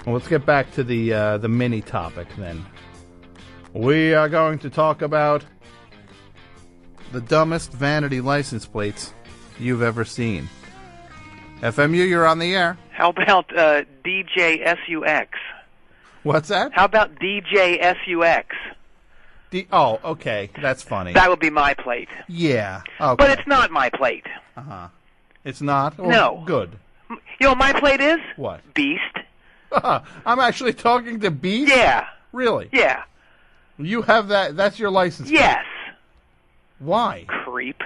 Well, let's get back to the mini topic then. We are going to talk about the dumbest vanity license plates you've ever seen. FMU, you're on the air. How about DJSUX? What's that? How about DJSUX? Oh, okay. That's funny. That would be my plate. Yeah. Okay. But it's not my plate. Uh-huh. It's not? Oh, no. Good. You know what my plate is? What? Beast. I'm actually talking to Beast? Yeah. Really? Yeah. You have that? That's your license plate? Yes. Why? Creep.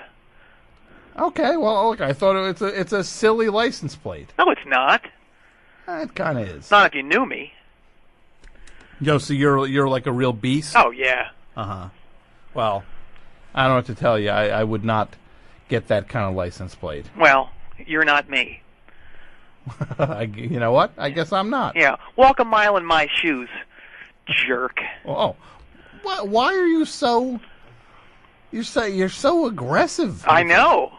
Okay, well, look, I thought it's a silly license plate. No, it's not. It kind of is. Not if you knew me. Yo, so you're like a real beast? Oh, yeah. Uh-huh. Well, I don't know what to tell you. I would not get that kind of license plate. Well, you're not me. You know what? I guess I'm not. Yeah. Walk a mile in my shoes, jerk. Oh. Why are you so... You're so aggressive. I know.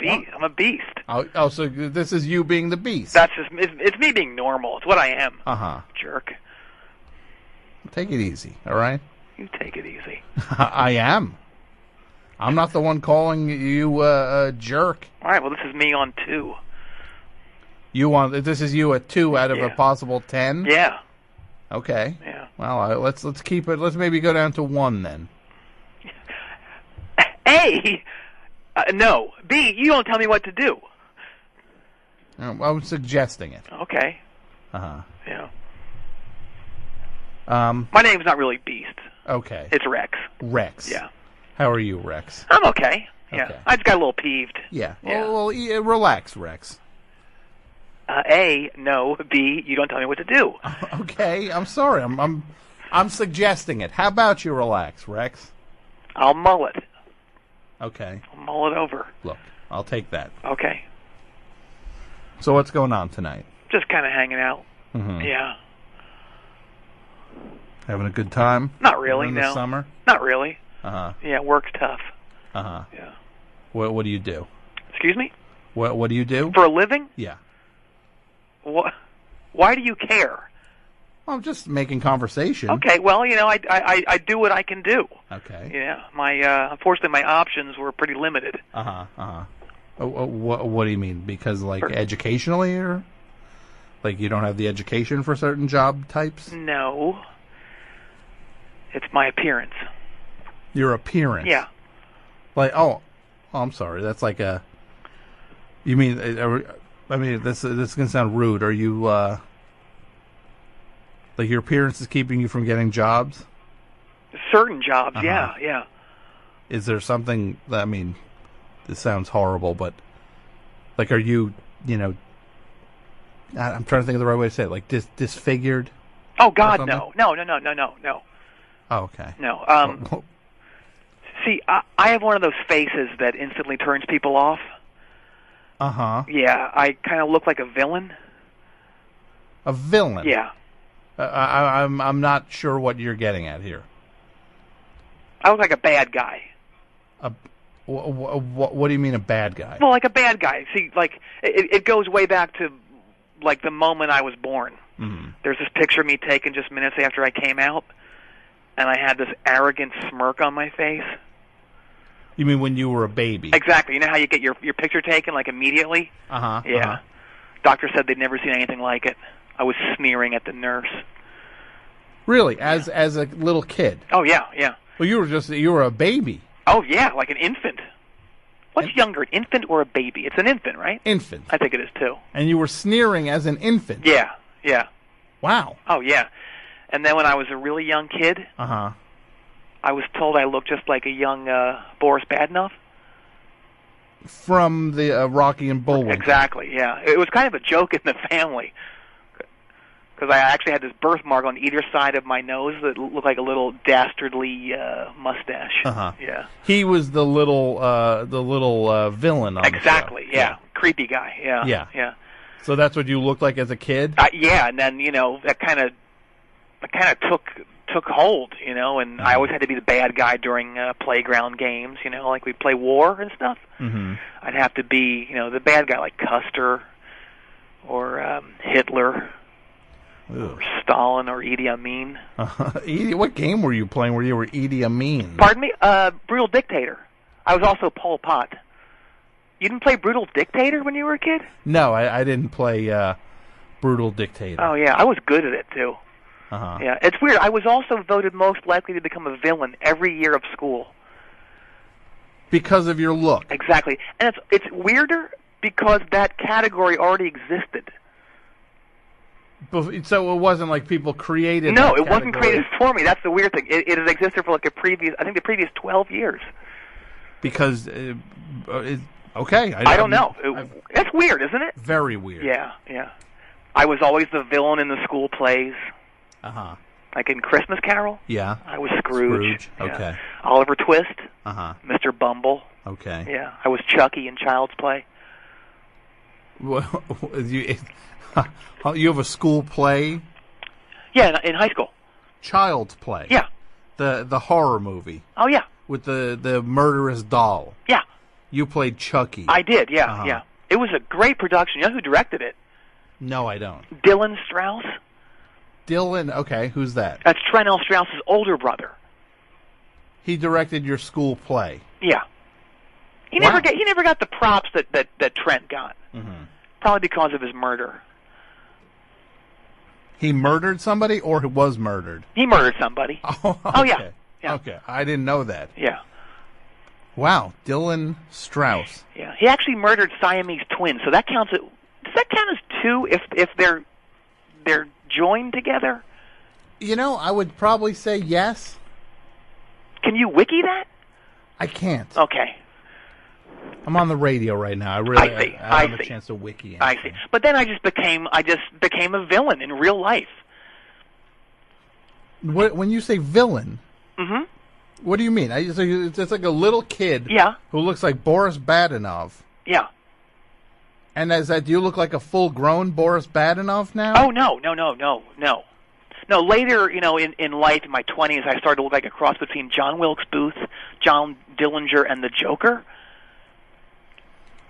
I'm a beast. Oh, so this is you being the beast. That's just it's me being normal. It's what I am. Uh-huh. Jerk. Take it easy, all right? You take it easy. I am. I'm not the one calling you a jerk. All right, well, this is me on 2. This is you at 2 out of a possible 10? Yeah. Okay. Yeah. Well, let's keep it. Let's maybe go down to 1 then. A, no. B, you don't tell me what to do. I was suggesting it. Okay. Uh-huh. Yeah. My name's not really Beast. Okay. It's Rex. Rex. Yeah. How are you, Rex? I'm okay. Yeah. Okay. I just got a little peeved. Yeah. Yeah. Well, relax, Rex. A, no. B, you don't tell me what to do. Okay. I'm sorry. I'm suggesting it. How about you relax, Rex? I'll mull it. Okay. I'll mull it over. Look, I'll take that. Okay. So what's going on tonight? Just kind of hanging out. Mm-hmm. Yeah. Having a good time? Not really, in no. the summer? Not really. Uh-huh. Yeah, work's tough. Uh-huh. Yeah. What do you do? Excuse me? What do you do? For a living? Yeah. What? Why do you care? Well, I'm just making conversation. Okay, well, I do what I can do. Okay. Yeah, unfortunately my options were pretty limited. Uh-huh, uh-huh. What do you mean? Because, educationally, or? Like, you don't have the education for certain job types? No. It's my appearance. Your appearance? Yeah. I'm sorry. That's like a... You mean... this is going to sound rude. Are you, your appearance is keeping you from getting jobs? Certain jobs, Uh-huh. yeah. Is there something... this sounds horrible, but... are you, I'm trying to think of the right way to say it. Disfigured? Oh, God, no. No. Oh, okay. No. See, I have one of those faces that instantly turns people off. Uh-huh. Yeah, I kind of look like a villain. A villain? Yeah. I'm not sure what you're getting at here. I look like a bad guy. What do you mean a bad guy? Well, like a bad guy. See, it goes way back to, the moment I was born. Mm-hmm. There's this picture of me taken just minutes after I came out, and I had this arrogant smirk on my face. You mean when you were a baby? Exactly. You know how you get your picture taken, immediately? Uh-huh. Yeah. Uh-huh. Doctor said they'd never seen anything like it. I was sneering at the nurse. Really? As a little kid? Oh, yeah. Well, you were a baby. Oh, yeah, like an infant. What's younger, an infant or a baby? It's an infant, right? Infant. I think it is, too. And you were sneering as an infant? Yeah. Wow. Oh, yeah. And then when I was a really young kid, uh-huh, I was told I looked just like a young Boris Badenoff. From the Rocky and Bullwinkle. Exactly, yeah. It was kind of a joke in the family. Because I actually had this birthmark on either side of my nose that looked like a little dastardly mustache. Uh-huh. Yeah. He was the little villain on exactly, the show. Yeah. Creepy guy, yeah. Yeah. So that's what you looked like as a kid? Yeah, and then, that kind of took hold, and I always had to be the bad guy during playground games, we'd play war and stuff. Mm-hmm. I'd have to be, the bad guy like Custer or Hitler. Ugh. or Stalin or Idi Amin. What game were you playing where you were Idi Amin? Pardon me? Brutal Dictator. I was also Pol Pot. You didn't play Brutal Dictator when you were a kid? No, I didn't play Brutal Dictator. Oh, yeah. I was good at it, too. Uh-huh. Yeah, it's weird. I was also voted most likely to become a villain every year of school. Because of your look. Exactly. And it's weirder because that category already existed. So it wasn't like people created No, that it wasn't category. created for me. That's the weird thing. It has existed for like the previous 12 years. Because, okay. I don't know. It's weird, isn't it? Very weird. Yeah, yeah. I was always the villain in the school plays. Uh-huh. Like in Christmas Carol. Yeah. I was Scrooge. Okay. Yeah. Oliver Twist. Uh-huh. Mr. Bumble. Okay. Yeah. I was Chucky in Child's Play. Well, you have a school play? Yeah, in high school. Child's Play. Yeah. The horror movie. Oh, yeah. With the murderous doll. Yeah. You played Chucky. I did, yeah, Uh-huh. yeah. It was a great production. You know who directed it? No, I don't. Dylan Strauss. Dylan, okay, who's that? That's Trent L. Strauss's older brother. He directed your school play. Yeah. He Wow. never got the props that Trent got. Mm-hmm. Probably because of his murder. He murdered somebody or was murdered? He murdered somebody. Oh, okay. Oh, yeah. Yeah. Okay, I didn't know that. Yeah. Wow, Dylan Strauss. Yeah. He actually murdered Siamese twins, so that counts. Does that count as two if they're joined together? You know, I would probably say yes. Can you wiki that? I can't. Okay. I'm on the radio right now. I see. I have I a see. chance to wiki it. I see. But then I just became a villain in real life. When you say villain, Mm-hmm. what do you mean? So it's like a little kid Yeah. who looks like Boris Badenov. Yeah. And do you look like a full-grown Boris Badenov now? Oh no. No, later, in life, in my 20s, I started to look like a cross between John Wilkes Booth, John Dillinger, and the Joker.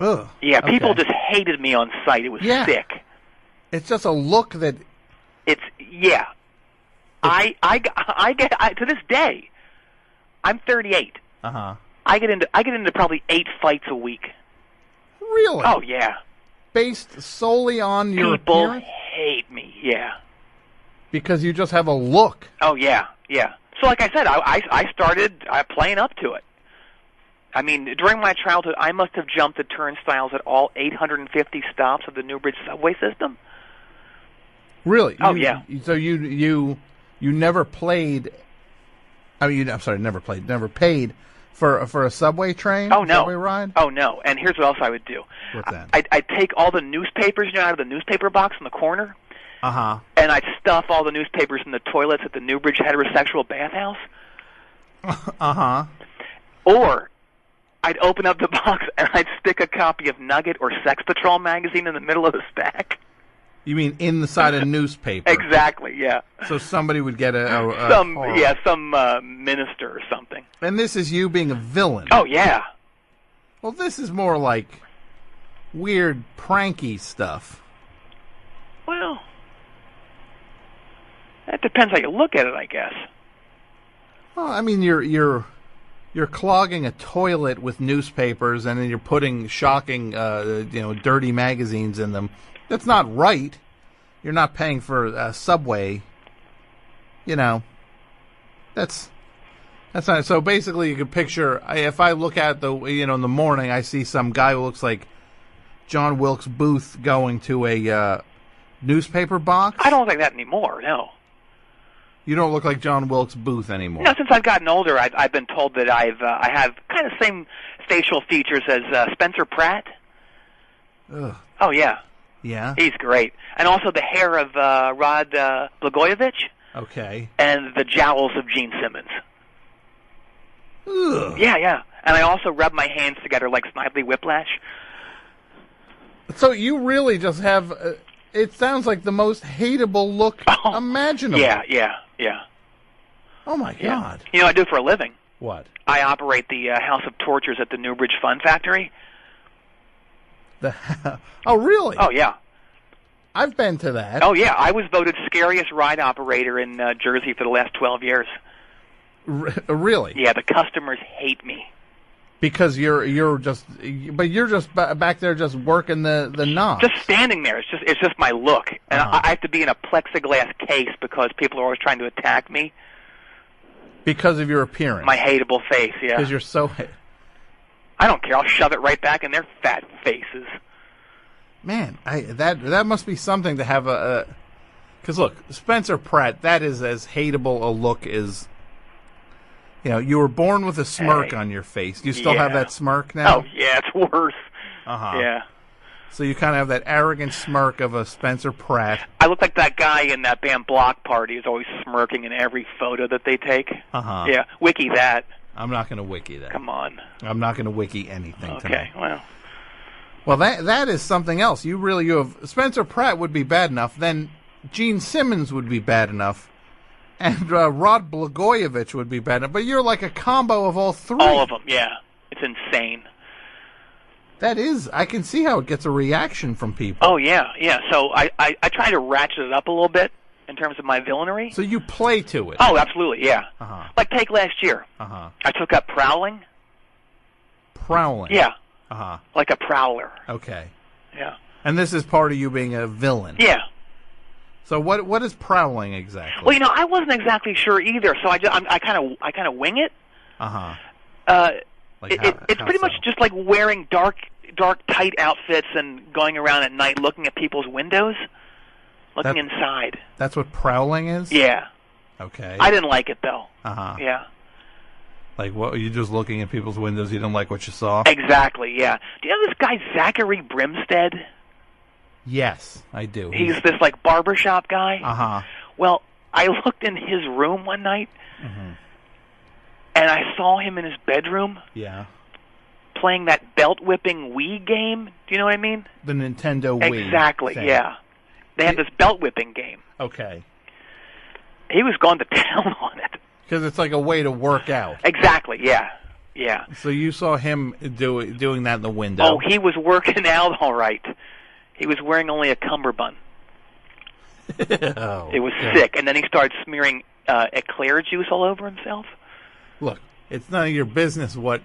Ugh. Yeah, people Okay. just hated me on sight. It was Yeah. sick. It's just a look that... To this day, I'm 38. Uh-huh. I get into probably 8 fights a week. Really? Oh yeah. Based solely on your People appearance? hate me. Yeah. Because you just have a look. Oh yeah, yeah. So like I said, I started playing up to it. I mean, during my childhood, I must have jumped the turnstiles at all 850 stops of the Newbridge subway system. Really? Oh, yeah. So you never played... Never paid for a subway train? Oh, no. Subway ride? Oh, no. And here's what else I would do. What's that? I'd take all the newspapers, out of the newspaper box in the corner, Uh-huh. and I'd stuff all the newspapers in the toilets at the Newbridge heterosexual bathhouse. Uh-huh. Or I'd open up the box and I'd stick a copy of Nugget or Sex Patrol magazine in the middle of the stack. You mean inside a newspaper? Exactly, yeah. So somebody would get some horror. minister or something. And this is you being a villain. Oh, yeah. Well, this is more like weird, pranky stuff. Well, that depends how you look at it, I guess. Well, I mean, you're clogging a toilet with newspapers, and then you're putting shocking, dirty magazines in them. That's not right. You're not paying for a subway. That's not. So basically, you could picture if I look at in the morning, I see some guy who looks like John Wilkes Booth going to a newspaper box. I don't look like that anymore, no. You don't look like John Wilkes Booth anymore. No, since I've gotten older, I've been told that I have kind of the same facial features as Spencer Pratt. Ugh. Oh, yeah. Yeah? He's great. And also the hair of Rod Blagojevich. Okay. And the jowls of Gene Simmons. Ugh. Yeah. And I also rub my hands together like Snidely Whiplash. So you really just have... it sounds like the most hateable look imaginable. Yeah. Oh, my God. You know what I do for a living? What? I operate the House of Tortures at the Newbridge Fun Factory. Oh, really? Oh, yeah. I've been to that. Oh, yeah. I was voted scariest ride operator in Jersey for the last 12 years. Really? Yeah, the customers hate me. Because you're just back there just working the knobs. Just standing there. It's just my look. And I have to be in a plexiglass case because people are always trying to attack me. Because of your appearance. My hateable face, yeah. Because you're so... I don't care. I'll shove it right back in their fat faces. Man, that must be something to have a... Because, look, Spencer Pratt, that is as hateable a look as... You know, you were born with a smirk on your face. Do you still have that smirk now? Oh, yeah, it's worse. Yeah. So you kind of have that arrogant smirk of a Spencer Pratt. I look like that guy in that band Block Party who's always smirking in every photo that they take. Yeah, wiki that. I'm not going to wiki that. Come on. I'm not going to wiki anything tonight. Okay, well, that is something else. You have... Spencer Pratt would be bad enough. Then Gene Simmons would be bad enough. And Rod Blagojevich would be bad enough. But you're like a combo of all three. All of them, yeah. It's insane. That is... I can see how it gets a reaction from people. Oh, yeah. So I try to ratchet it up a little bit in terms of my villainy. So you play to it. Oh, absolutely, yeah. Like take last year. I took up prowling. Prowling? Yeah. Like a prowler. Okay. Yeah. And this is part of you being a villain. Yeah. So what is prowling exactly? Well, I wasn't exactly sure either, so I kind of wing it. It's pretty much just like wearing dark tight outfits and going around at night looking at people's windows, looking inside. That's what prowling is? Yeah. Okay. I didn't like it though. Yeah. Like what? Were you just looking at people's windows? You didn't like what you saw? Exactly. Yeah. Do you know this guy Zachary Brimstead? Yes, I do. He's this like barbershop guy. Well, I looked in his room one night, and I saw him in his bedroom. Yeah. Playing that belt whipping Wii game. Do you know what I mean? The Nintendo Wii. Exactly. thing. Yeah. They have this belt whipping game. Okay. He was going to town on it. Because it's like a way to work out. Exactly. Yeah. Yeah. So you saw him doing that in the window. Oh, he was working out all right. He was wearing only a cummerbund. It was sick. And then he started smearing eclair juice all over himself. Look, it's none of your business what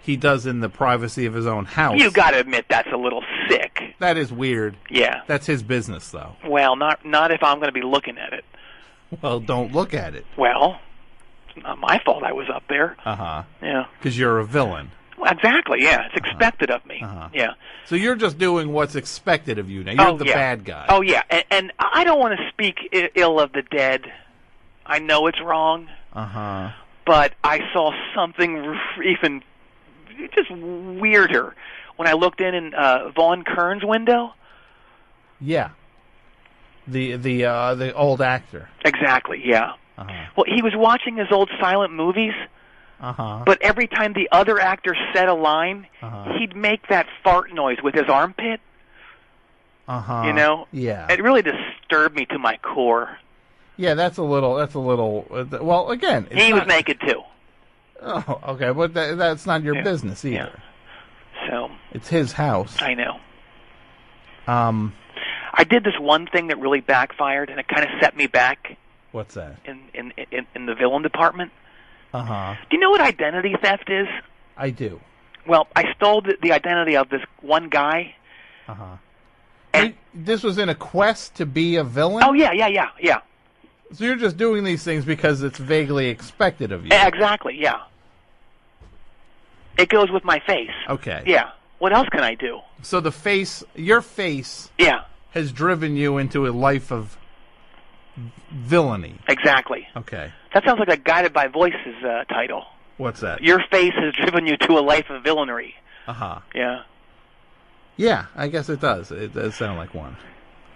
he does in the privacy of his own house. You got to admit that's a little sick. That is weird. Yeah. That's his business, though. Well, not if I'm going to be looking at it. Well, don't look at it. Well, it's not my fault I was up there. Yeah. Because you're a villain. Well, exactly, yeah. It's expected of me. Yeah. So you're just doing what's expected of you now. You're the bad guy. Oh, yeah. And I don't want to speak ill of the dead. I know it's wrong. But I saw something even just weirder when I looked in Vaughn Kern's window. Yeah. The old actor. Exactly, yeah. Well, he was watching his old silent movies. But every time the other actor said a line, he'd make that fart noise with his armpit. You know? Yeah. It really disturbed me to my core. Yeah, that's a little. Well, again, he was naked too. Oh, okay, but that's not your business either. Yeah. So it's his house. I know. I did this one thing that really backfired, and it kind of set me back. What's that? In the villain department. Do you know what identity theft is? I do. Well, I stole the identity of this one guy. And this was in a quest to be a villain? Oh, yeah. So you're just doing these things because it's vaguely expected of you? Exactly, yeah. It goes with my face. Okay. Yeah. What else can I do? So your face yeah, has driven you into a life of villainy. Exactly. Okay. That sounds like a Guided by Voices title. What's that? Your face has driven you to a life of villainy. Yeah. Yeah, I guess it does. It does sound like one.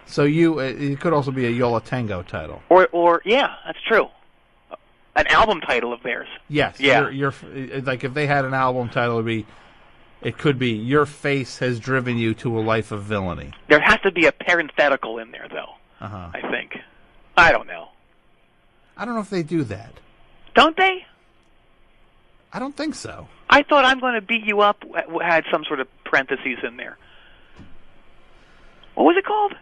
So it could also be a Yola Tango title. Or yeah, that's true. An album title of theirs. Yes. Yeah. You're like if they had an album title, it could be Your Face Has Driven You to a Life of Villainy. There has to be a parenthetical in there, though. I think. I don't know. I don't know if they do that. Don't they? I don't think so. I thought I'm going to beat you up had some sort of parentheses in there. What was it called?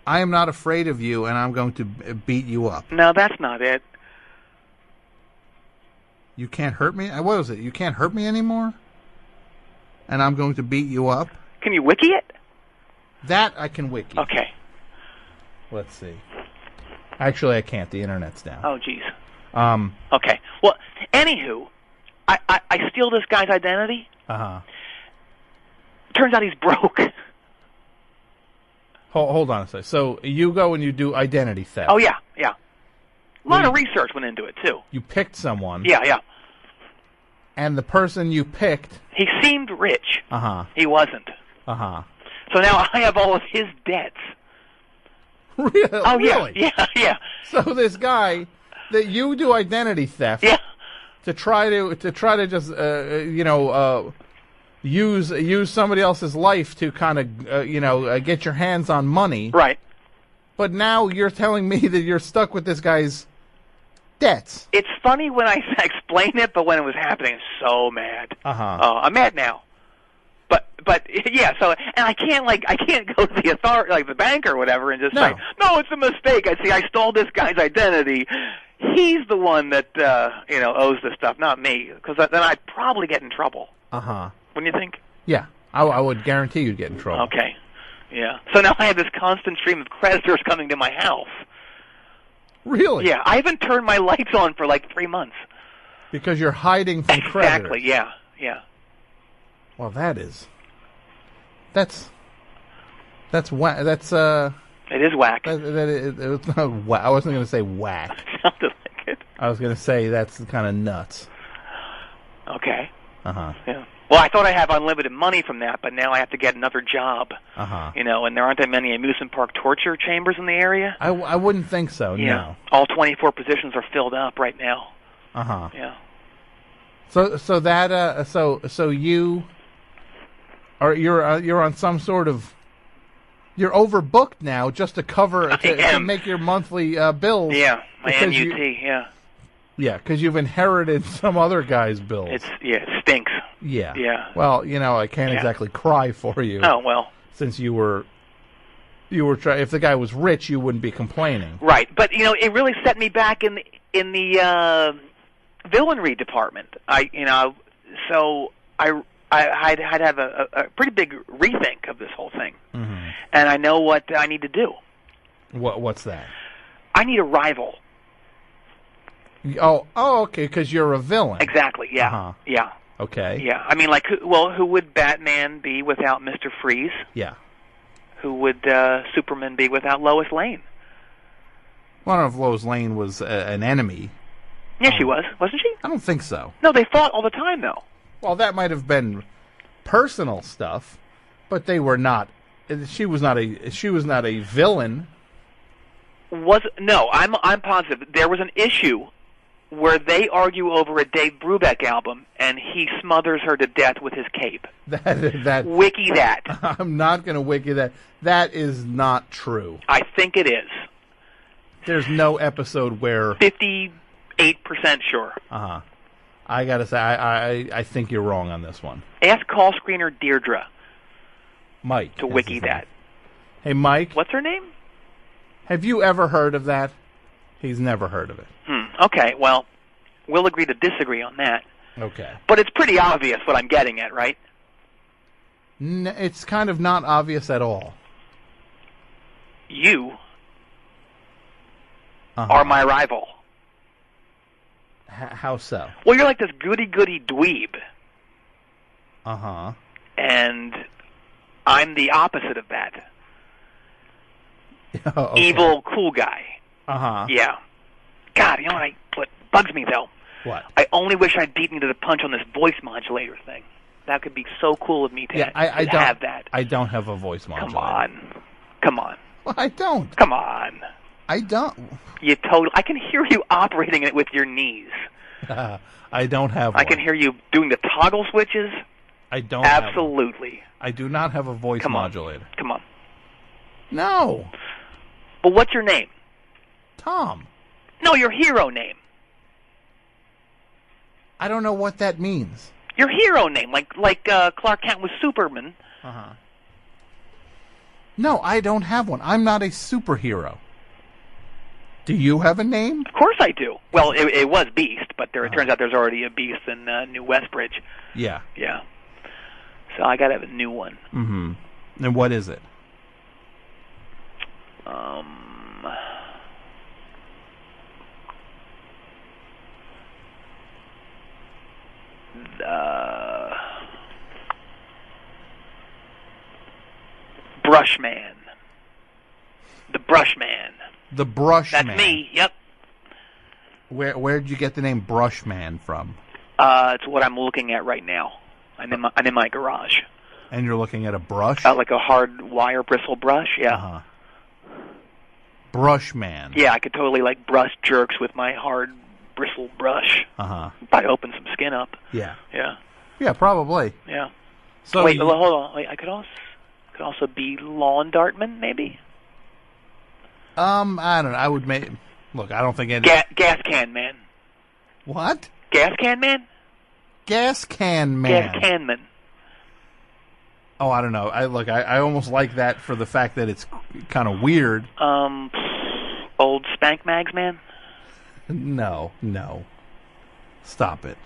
I am not afraid of you, and I'm going to beat you up. No, that's not it. You can't hurt me? What was it? You can't hurt me anymore? And I'm going to beat you up? Can you wiki it? That I can wiki. Okay. Let's see. Actually, I can't. The internet's down. Oh, jeez. Okay. Well, anywho, I steal this guy's identity. Uh-huh. Turns out he's broke. Hold on a second. So you go and you do identity theft. Oh, yeah. A lot of research went into it, too. You picked someone. Yeah. And the person you picked... He seemed rich. Uh-huh. He wasn't. Uh-huh. So now I have all of his debts. Really? Oh, really? Yeah. So this guy that you do identity theft... Yeah. To try to just use somebody else's life to kind of get your hands on money. Right. But now you're telling me that you're stuck with this guy's debts. It's funny when I explain it, but when it was happening, I'm so mad. I'm mad now. But yeah. So and I can't go to the authority, like the bank or whatever, and just say no, it's a mistake. I stole this guy's identity. He's the one that owes this stuff, not me, because then I'd probably get in trouble. Wouldn't you think? Yeah, I would guarantee you'd get in trouble. Okay. Yeah. So now I have this constant stream of creditors coming to my house. Really? Yeah. I haven't turned my lights on for like 3 months. Because you're hiding from creditors. Exactly. Yeah. Well, that's whack. It is whack. It's not whack. I wasn't going to say whack. Sounded like it. I was going to say that's kind of nuts. Okay. Yeah. Well, I thought I have unlimited money from that, but now I have to get another job. And there aren't that many amusement park torture chambers in the area. I wouldn't think so. Yeah. No. All 24 positions are filled up right now. Yeah. So that so you you're on some sort of. You're overbooked now just to cover to make your monthly bills. Yeah, my NUT. Yeah, because you've inherited some other guy's bills. It stinks. Yeah. Yeah. Well, I can't exactly cry for you. Oh well. Since you were if the guy was rich, you wouldn't be complaining. Right, but it really set me back in the villainry department. I'd have a pretty big rethink of this whole thing. And I know what I need to do. What's that? I need a rival. Oh, okay, because you're a villain. Exactly, yeah. Yeah. Okay. Yeah, I mean, who would Batman be without Mr. Freeze? Yeah. Who would Superman be without Lois Lane? Well, I don't know if Lois Lane was an enemy. Yeah, she was, wasn't she? I don't think so. No, they fought all the time, though. Well, that might have been personal stuff, but they were not. She was not a villain. No, I'm positive there was an issue where they argue over a Dave Brubeck album, and he smothers her to death with his cape. That wiki that. I'm not going to wiki that. That is not true. I think it is. There's no episode where 58% sure. I gotta say, I think you're wrong on this one. Ask call screener Deirdre. Mike. To wiki that. Hey, Mike. What's her name? Have you ever heard of that? He's never heard of it. Okay, well, we'll agree to disagree on that. Okay. But it's pretty obvious what I'm getting at, right? It's kind of not obvious at all. You are my rival. How so? Well, you're like this goody-goody dweeb. And I'm the opposite of that. Okay. Evil, cool guy. Yeah. God, you know what bugs me, though? What? I only wish I'd beaten you to the punch on this voice modulator thing. That could be so cool of me to have that. I don't have a voice modulator. Come on. Well, I don't. Come on. I don't. I can hear you operating it with your knees. I don't have one. I can hear you doing the toggle switches. I don't Absolutely. I do not have a voice modulator. Come on. No. But what's your name? Tom. No, your hero name. I don't know what that means. Your hero name, like Clark Kent was Superman. No, I don't have one. I'm not a superhero. Do you have a name? Of course I do. Well, it was Beast, but it turns out there's already a Beast in New Westbridge. Yeah. Yeah. So I got to have a new one. Mm-hmm. And what is it? Brushman. The Brushman. The Brushman. That's me. Yep. Where'd you get the name Brushman from? It's what I'm looking at right now. I'm in my garage. And you're looking at a brush? Like a hard wire bristle brush. Yeah. Uh-huh. Brushman. Yeah, I could totally brush jerks with my hard bristle brush. Uh-huh. Probably open some skin up. Yeah. Yeah. Yeah, probably. Yeah. So wait, hold on. Wait, I could also be Lawn Dartman, maybe. I don't know. I would make. Look, I don't think any. Gas Can Man. What? Gas Can Man. Gas Can Man. Gas Can Man. Oh, I don't know. I almost like that for the fact that it's kind of weird. Old Spank Mags Man. No. Stop it.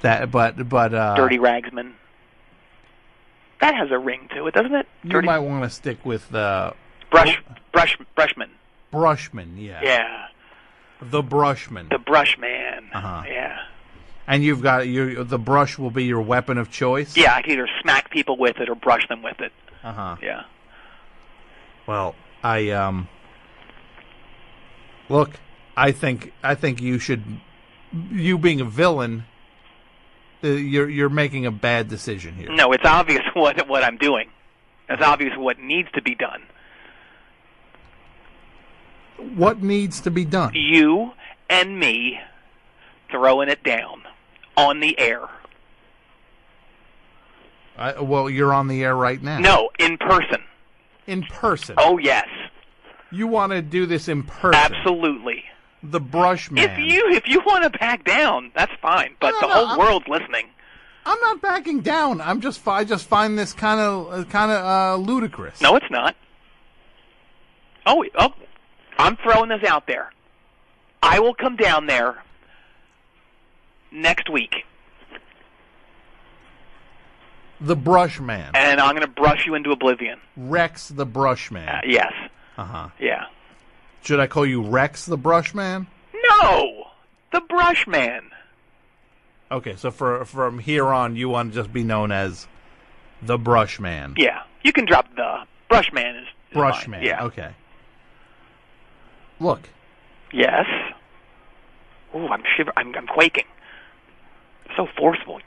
But Dirty Ragsman. That has a ring to it, doesn't it? You might want to stick with Brushman. Brushman, yeah. Yeah. The Brushman. The Brushman. Uh-huh. Yeah. And you've got the brush will be your weapon of choice? Yeah, I can either smack people with it or brush them with it. Uh-huh. Yeah. Well, look, I think you should, you being a villain, you're making a bad decision here. No, it's obvious what I'm doing. It's obvious what needs to be done. What needs to be done? You and me throwing it down on the air. Well, you're on the air right now. No, in person. In person? Oh, yes. You want to do this in person? Absolutely. The Brushman. If you want to back down, that's fine. But the whole world's listening. I'm not backing down. I just find this kind of ludicrous. No, it's not. Oh, I'm throwing this out there. I will come down there next week. The Brushman. And I'm going to brush you into oblivion. Rex the Brushman. Yes. Uh-huh. Yeah. Should I call you Rex the Brushman? No! The Brushman. Okay, so from here on, you want to just be known as the Brushman. Yeah. You can drop the. Brushman is Brushman. fine. Yeah. Okay. Look. Yes. Ooh, I'm shivering. I'm quaking. So forceful.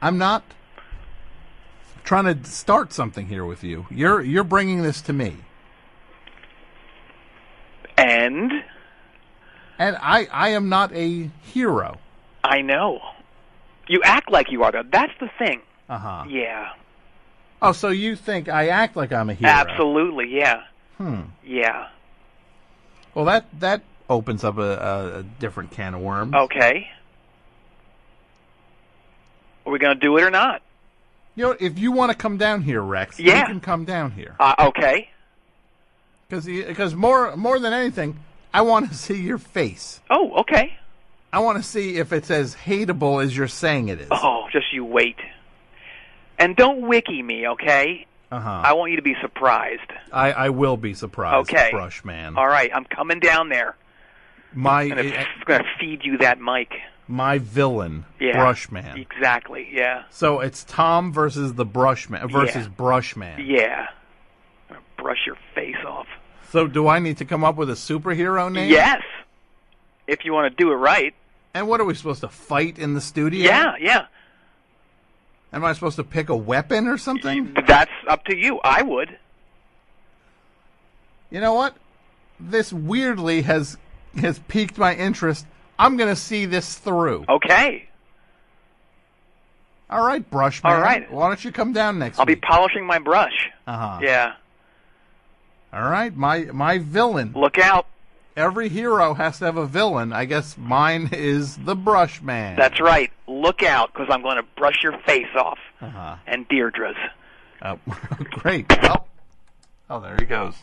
I'm not trying to start something here with you. You're bringing this to me. And I am not a hero. I know. You act like you are, though. That's the thing. Uh-huh. Yeah. Oh, so you think I act like I'm a hero? Absolutely, yeah. Yeah. Well, that opens up a different can of worms. Okay. Are we going to do it or not? You know, if you want to come down here, Rex, yeah, you can come down here. Okay. Because more than anything, I want to see your face. Oh, okay. I want to see if it's as hateable as you're saying it is. Oh, just you wait. And don't wiki me, okay? Uh-huh. I want you to be surprised. I will be surprised, okay. Brushman. All right, I'm coming down there. I'm going to feed you that mic. My villain, yeah, Brushman. Exactly, yeah. So it's Tom versus the Brushman versus Brushman. Yeah. I'm going to brush your face off. So do I need to come up with a superhero name? Yes. If you want to do it right. And what are we supposed to fight in the studio? Yeah. Am I supposed to pick a weapon or something? That's up to you. I would. You know what? This weirdly has piqued my interest. I'm going to see this through. Okay. All right, Brushman. All right. Why don't you come down next week? I'll be polishing my brush. Uh-huh. Yeah. All right, my villain. Look out. Every hero has to have a villain. I guess mine is the Brushman. That's right. Look out, because I'm going to brush your face off. Uh-huh. And Deirdre's. Great. Oh, there he goes.